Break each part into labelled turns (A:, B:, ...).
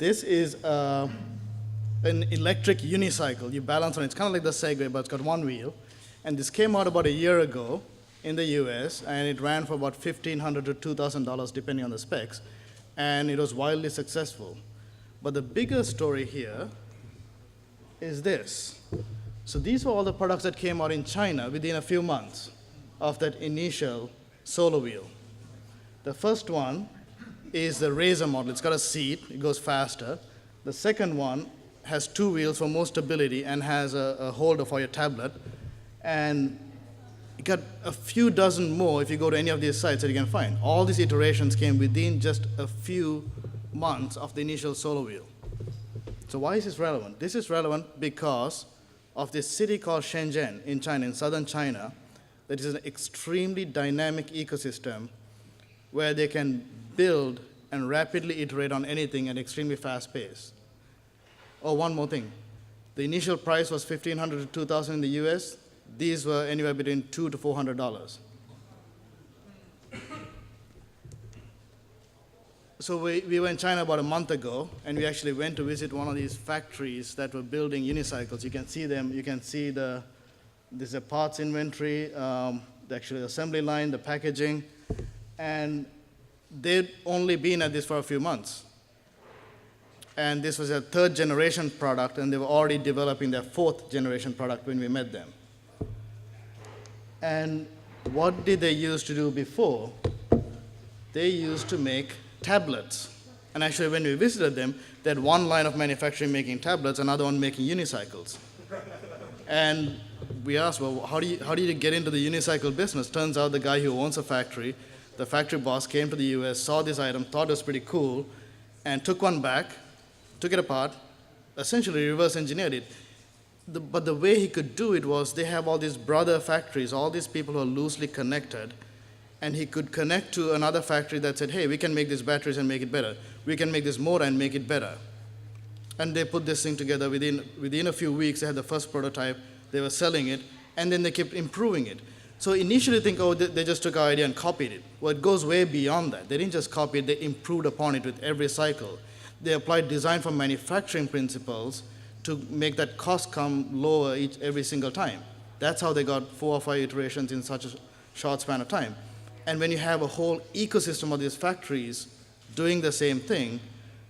A: This is an electric unicycle. You balance on it. It's kind of like the Segway, but it's got one wheel. And this came out about a year ago in the US, and it ran for about $1,500 to $2,000, depending on the specs. And it was wildly successful. But the bigger story here is this. So these were all the products that came out in China within a few months of that initial solo wheel. The first one is the Razor model. It's got a seat. It goes faster. The second one has two wheels for more stability and has a holder for your tablet. And you got a few dozen more if you go to any of these sites that you can find. All these iterations came within just a few months of the initial solo wheel. So why is this relevant? This is relevant because of this city called Shenzhen in China, in southern China, that is an extremely dynamic ecosystem where they can build and rapidly iterate on anything at extremely fast pace. Oh, one more thing. The initial price was $1,500 to $2,000 in the US. These were anywhere between $200 to $400. So we were in China about a month ago, and we actually went to visit one of these factories that were building unicycles. You can see them. You can see there's a parts inventory, the actual assembly line, the packaging, and they'd only been at this for a few months. And this was a third generation product, and they were already developing their fourth generation product when we met them. And what did they use to do before? They used to make tablets. And actually, when we visited them, they had one line of manufacturing making tablets, another one making unicycles. And we asked, well, how do you get into the unicycle business? Turns out the guy who owns a factory, the factory boss came to the US, saw this item, thought it was pretty cool, and took one back, took it apart, essentially reverse engineered it. But the way he could do it was they have all these brother factories, all these people who are loosely connected, and he could connect to another factory that said, hey, we can make these batteries and make it better. We can make this motor and make it better. And they put this thing together within a few weeks. They had the first prototype, they were selling it, and then they kept improving it. So initially you think, oh, they just took our idea and copied it. Well, it goes way beyond that. They didn't just copy it, they improved upon it with every cycle. They applied design for manufacturing principles to make that cost come lower every single time. That's how they got 4 or 5 iterations in such a short span of time. And when you have a whole ecosystem of these factories doing the same thing,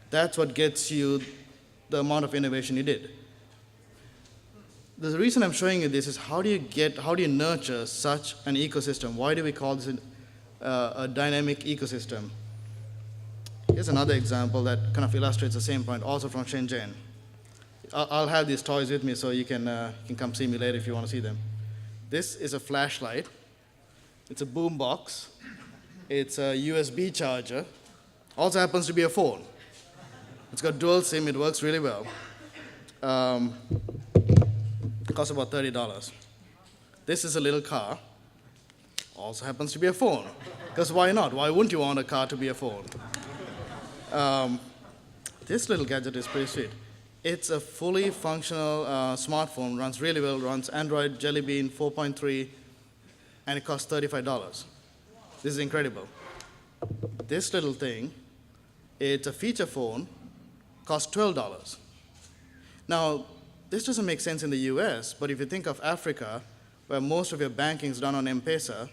A: that's what gets you the amount of innovation you did. The reason I'm showing you this is how do you nurture such an ecosystem? Why do we call this a dynamic ecosystem? Here's another example that kind of illustrates the same point, also from Shenzhen. I'll have these toys with me so you can come see me later if you want to see them. This is a flashlight. It's a boom box. It's a USB charger. Also happens to be a phone. It's got dual SIM. It works really well. It costs about $30. This is a little car. Also happens to be a phone. Because why not? Why wouldn't you want a car to be a phone? This little gadget is pretty sweet. It's a fully functional smartphone, runs really well, runs Android Jelly Bean 4.3, and it costs $35. This is incredible. This little thing, it's a feature phone, costs $12. Now, this doesn't make sense in the US, but if you think of Africa, where most of your banking is done on M-Pesa,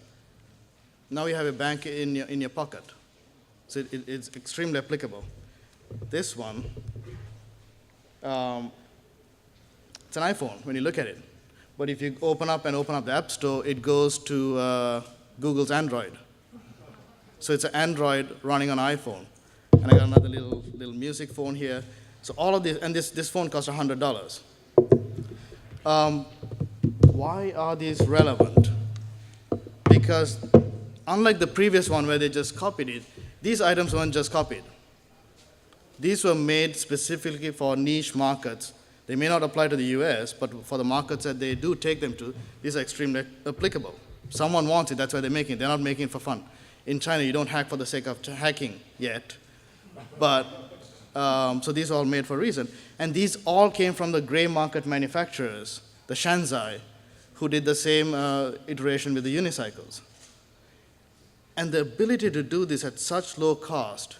A: now you have a bank in your pocket. So it's extremely applicable. This one, it's an iPhone when you look at it. But if you open up the App Store, it goes to Google's Android. So it's an Android running on iPhone. And I got another little music phone here. So all of this, and this phone costs $100. Why are these relevant? Because unlike the previous one where they just copied it, these items weren't just copied. These were made specifically for niche markets. They may not apply to the US, but for the markets that they do take them to, these are extremely applicable. Someone wants it, that's why they're making it. They're not making it for fun. In China, you don't hack for the sake of hacking yet. But, so these are all made for a reason. And these all came from the gray market manufacturers, the Shanzai, who did the same iteration with the unicycles. And the ability to do this at such low cost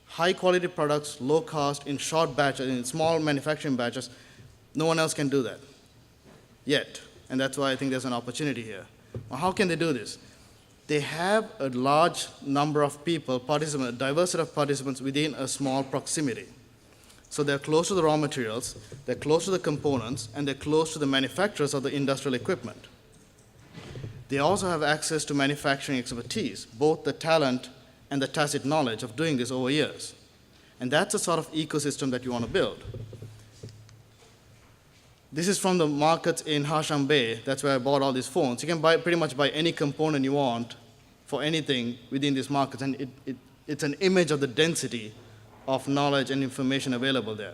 A: high quality products, low cost, in short batches, in small manufacturing batches. No one else can do that yet. And that's why I think there's an opportunity here. Well, how can they do this? They have a large number of people, participants, a diverse set of participants within a small proximity. So they're close to the raw materials, they're close to the components, and they're close to the manufacturers of the industrial equipment. They also have access to manufacturing expertise, both the talent and the tacit knowledge of doing this over years. And that's the sort of ecosystem that you want to build. This is from the markets in Harsham Bay. That's where I bought all these phones. You can pretty much buy any component you want for anything within these markets, and it's an image of the density of knowledge and information available there.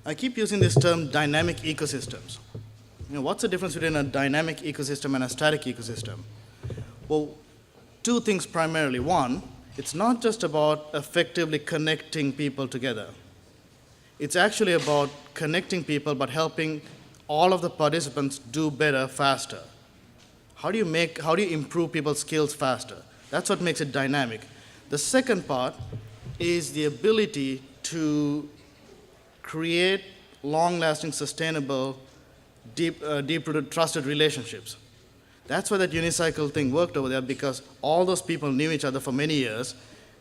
A: I keep using this term dynamic ecosystems. What's the difference between a dynamic ecosystem and a static ecosystem? Well, two things primarily. One, it's not just about effectively connecting people together. It's actually about connecting people but helping all of the participants do better faster. How do you improve people's skills faster? That's what makes it dynamic. The second part is the ability to create long-lasting, sustainable, deep-rooted, trusted relationships. That's why that unicycle thing worked over there, because all those people knew each other for many years.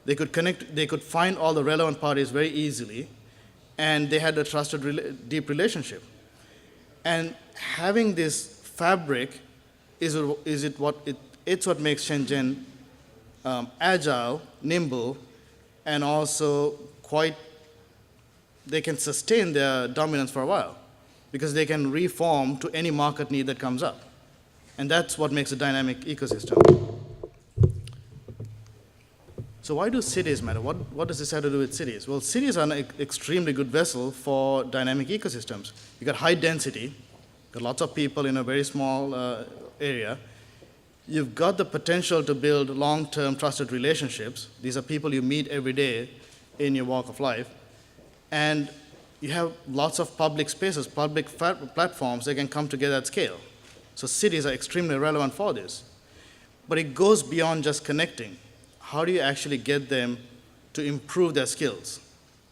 A: They could connect, they could find all the relevant parties very easily, and they had a trusted, deep relationship. And having this fabric it's what makes Shenzhen agile, nimble, and also they can sustain their dominance for a while, because they can reform to any market need that comes up. And that's what makes a dynamic ecosystem. So why do cities matter? What does this have to do with cities? Well, cities are an extremely good vessel for dynamic ecosystems. You got high density, got lots of people in a very small area. You've got the potential to build long-term trusted relationships. These are people you meet every day in your walk of life. And you have lots of public spaces, public platforms that can come together at scale. So cities are extremely relevant for this. But it goes beyond just connecting. How do you actually get them to improve their skills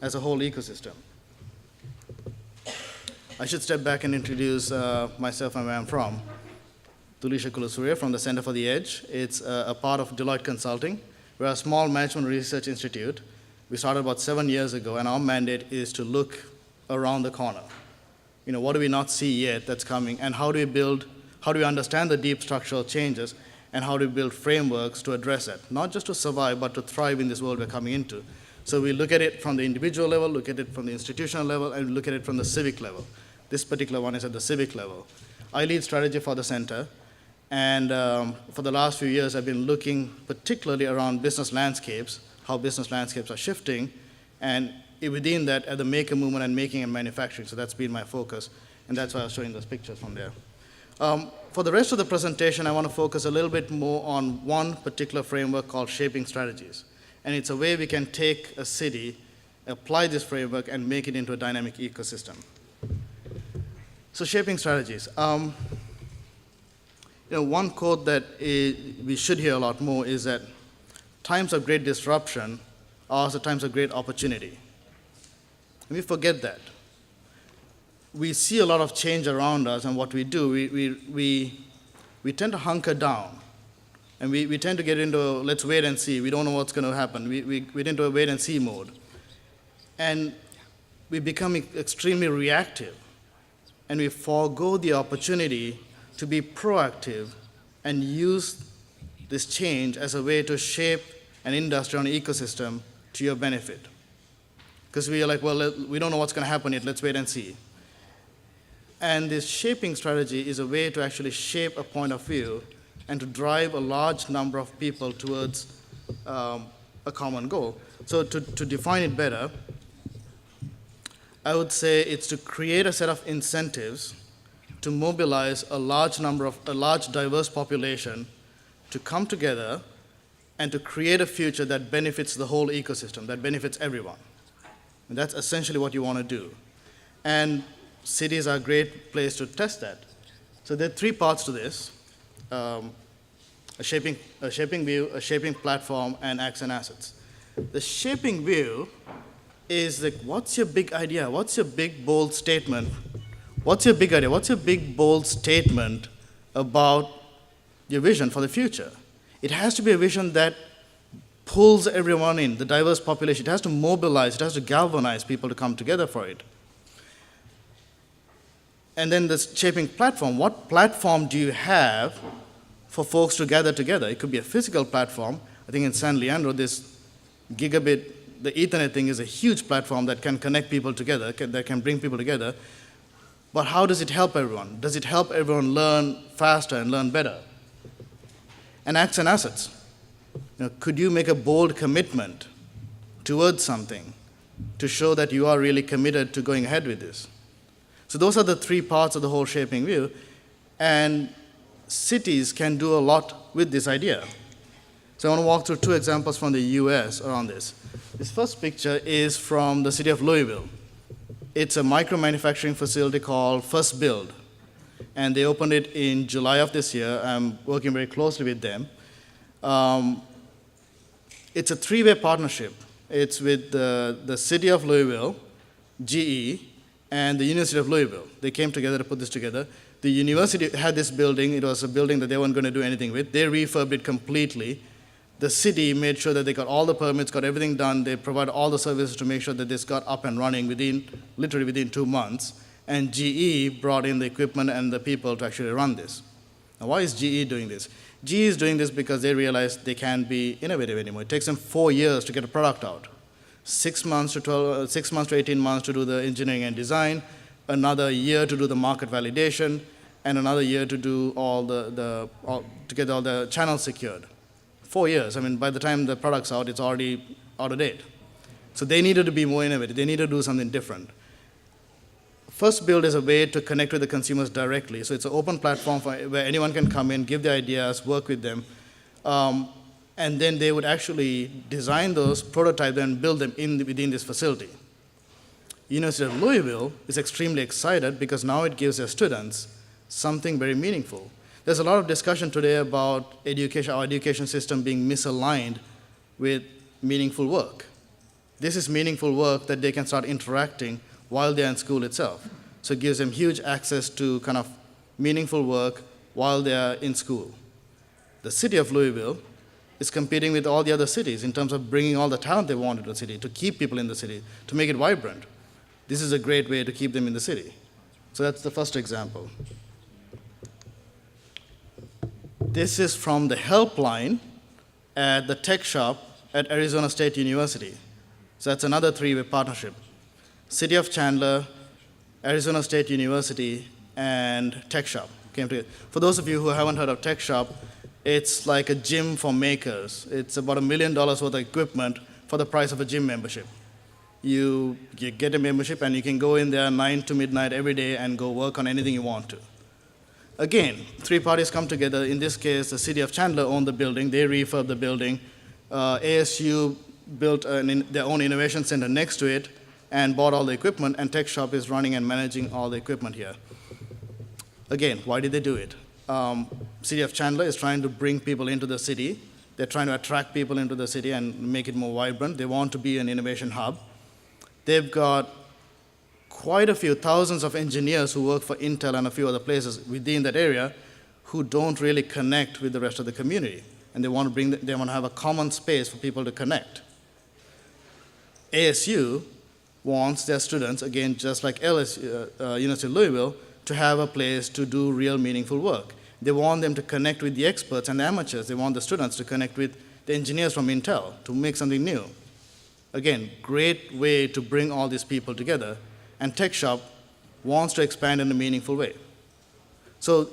A: as a whole ecosystem? I should step back and introduce myself and where I'm from. Duleesha Kulasooriya from the Center for the Edge. It's a part of Deloitte Consulting. We're a small management research institute. We started about 7 years ago, and our mandate is to look around the corner. What do we not see yet that's coming, and how do we understand the deep structural changes, and how do we build frameworks to address it, not just to survive, but to thrive in this world we're coming into. So we look at it from the individual level, look at it from the institutional level, and look at it from the civic level. This particular one is at the civic level. I lead strategy for the center, and for the last few years, I've been looking particularly around business landscapes, how business landscapes are shifting, and within that, at the maker movement and making and manufacturing. So that's been my focus, and that's why I was showing those pictures from there. For the rest of the presentation, I want to focus a little bit more on one particular framework called shaping strategies. And it's a way we can take a city, apply this framework, and make it into a dynamic ecosystem. So shaping strategies. One quote that we should hear a lot more is that times of great disruption are also times of great opportunity. And we forget that. We see a lot of change around us, and what we do, we tend to hunker down. And we tend to get into, let's wait and see. We don't know what's going to happen. We get into a wait and see mode. And we become extremely reactive. And we forego the opportunity to be proactive and use this change as a way to shape an industry or an ecosystem to your benefit. Because we are like, well, we don't know what's going to happen yet. Let's wait and see. And this shaping strategy is a way to actually shape a point of view and to drive a large number of people towards a common goal. So to define it better, I would say it's to create a set of incentives to mobilize a large diverse population to come together and to create a future that benefits the whole ecosystem, that benefits everyone. And that's essentially what you want to do. And cities are a great place to test that. So there are three parts to this: a shaping view, a shaping platform, and acts and assets. The shaping view is like, what's your big idea? What's your big, bold statement? What's your big idea? What's your big, bold statement about your vision for the future? It has to be a vision that pulls everyone in, the diverse population. It has to mobilize, it has to galvanize people to come together for it. And then this shaping platform, what platform do you have for folks to gather together? It could be a physical platform. I think in San Leandro, this gigabit, the Ethernet thing is a huge platform that can connect people together, that can bring people together. But how does it help everyone? Does it help everyone learn faster and learn better? And acts and assets. Could you make a bold commitment towards something to show that you are really committed to going ahead with this? So those are the three parts of the whole shaping view. And cities can do a lot with this idea. So I want to walk through two examples from the US around this. This first picture is from the city of Louisville. It's a micro-manufacturing facility called First Build. And they opened it in July of this year. I'm working very closely with them. It's a three-way partnership. It's with the city of Louisville, GE, and the University of Louisville. They came together to put this together. The university had this building. It was a building that they weren't going to do anything with. They refurbed it completely. The city made sure that they got all the permits, got everything done. They provided all the services to make sure that this got up and running literally within 2 months. And GE brought in the equipment and the people to actually run this. Now, why is GE doing this? GE is doing this because they realized they can't be innovative anymore. It takes them 4 years to get a product out. 6 months to 18 months to do the engineering and design, another year to do the market validation, and another year to do to get all the channels secured. 4 years. I mean, by the time the product's out, it's already out of date. So they needed to be more innovative. They needed to do something different. First Build is a way to connect with the consumers directly. So it's an open platform where anyone can come in, give their ideas, work with them, and then they would actually design those, prototype them, and build them within this facility. University of Louisville is extremely excited because now it gives their students something very meaningful. There's a lot of discussion today about our education system being misaligned with meaningful work. This is meaningful work that they can start interacting while they're in school itself. So it gives them huge access to kind of meaningful work while they're in school. The city of Louisville is competing with all the other cities in terms of bringing all the talent they want into the city, to keep people in the city, to make it vibrant. This is a great way to keep them in the city. So that's the first example. This is from the helpline at the tech shop at Arizona State University. So that's another three-way partnership. City of Chandler, Arizona State University, and Tech Shop came together. For those of you who haven't heard of Tech Shop, it's like a gym for makers. It's about $1 million worth of equipment for the price of a gym membership. You get a membership and you can go in there 9 to midnight every day and go work on anything you want to. Again, three parties come together. In this case, the city of Chandler owned the building. They refurbed the building. ASU built their own innovation center next to it and bought all the equipment, and Tech Shop is running and managing all the equipment here. Again, why did they do it? City of Chandler is trying to bring people into the city. They're trying to attract people into the city and make it more vibrant. They want to be an innovation hub. They've got quite a few thousands of engineers who work for Intel and a few other places within that area who don't really connect with the rest of the community. And they want to have a common space for people to connect. ASU wants their students, again, just like University of Louisville, to have a place to do real meaningful work. They want them to connect with the experts and the amateurs. They want the students to connect with the engineers from Intel to make something new. Again, great way to bring all these people together. And Tech Shop wants to expand in a meaningful way. So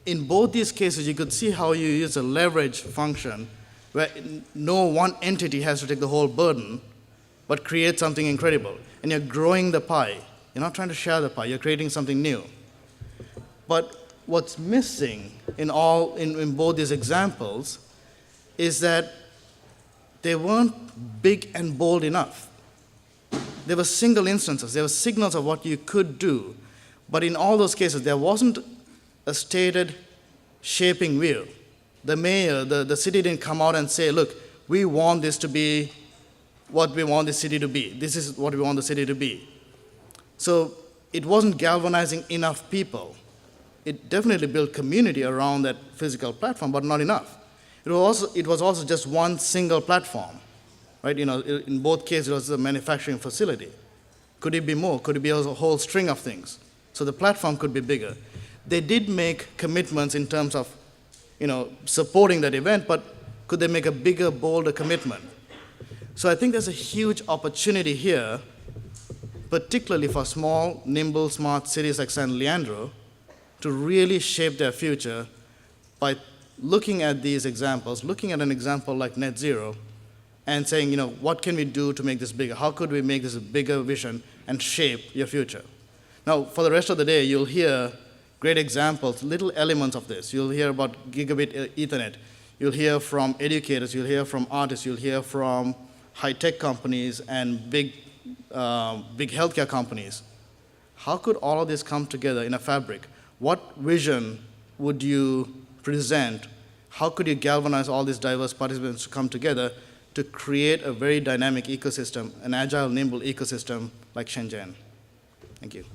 A: in both these cases, you could see how you use a leverage function where no one entity has to take the whole burden, but create something incredible. And you're growing the pie. You're not trying to share the pie. You're creating something new. But what's missing in both these examples is that they weren't big and bold enough. There were single instances. There were signals of what you could do. But in all those cases, there wasn't a stated shaping view. The mayor, the city didn't come out and say, look, we want this to be what we want the city to be. This is what we want the city to be. So it wasn't galvanizing enough people. It definitely built community around that physical platform, but not enough. It was also just one single platform, right? In both cases, it was a manufacturing facility. Could it be more? Could it be a whole string of things? So the platform could be bigger. They did make commitments in terms of, supporting that event, but could they make a bigger, bolder commitment? So I think there's a huge opportunity here, particularly for small, nimble, smart cities like San Leandro, to really shape their future by looking at these examples, looking at an example like net zero, and saying, what can we do to make this bigger? How could we make this a bigger vision and shape your future? Now, for the rest of the day, you'll hear great examples, little elements of this. You'll hear about gigabit Ethernet. You'll hear from educators. You'll hear from artists. You'll hear from high-tech companies and big healthcare companies. How could all of this come together in a fabric? What vision would you present? How could you galvanize all these diverse participants to come together to create a very dynamic ecosystem, an agile, nimble ecosystem like Shenzhen? Thank you.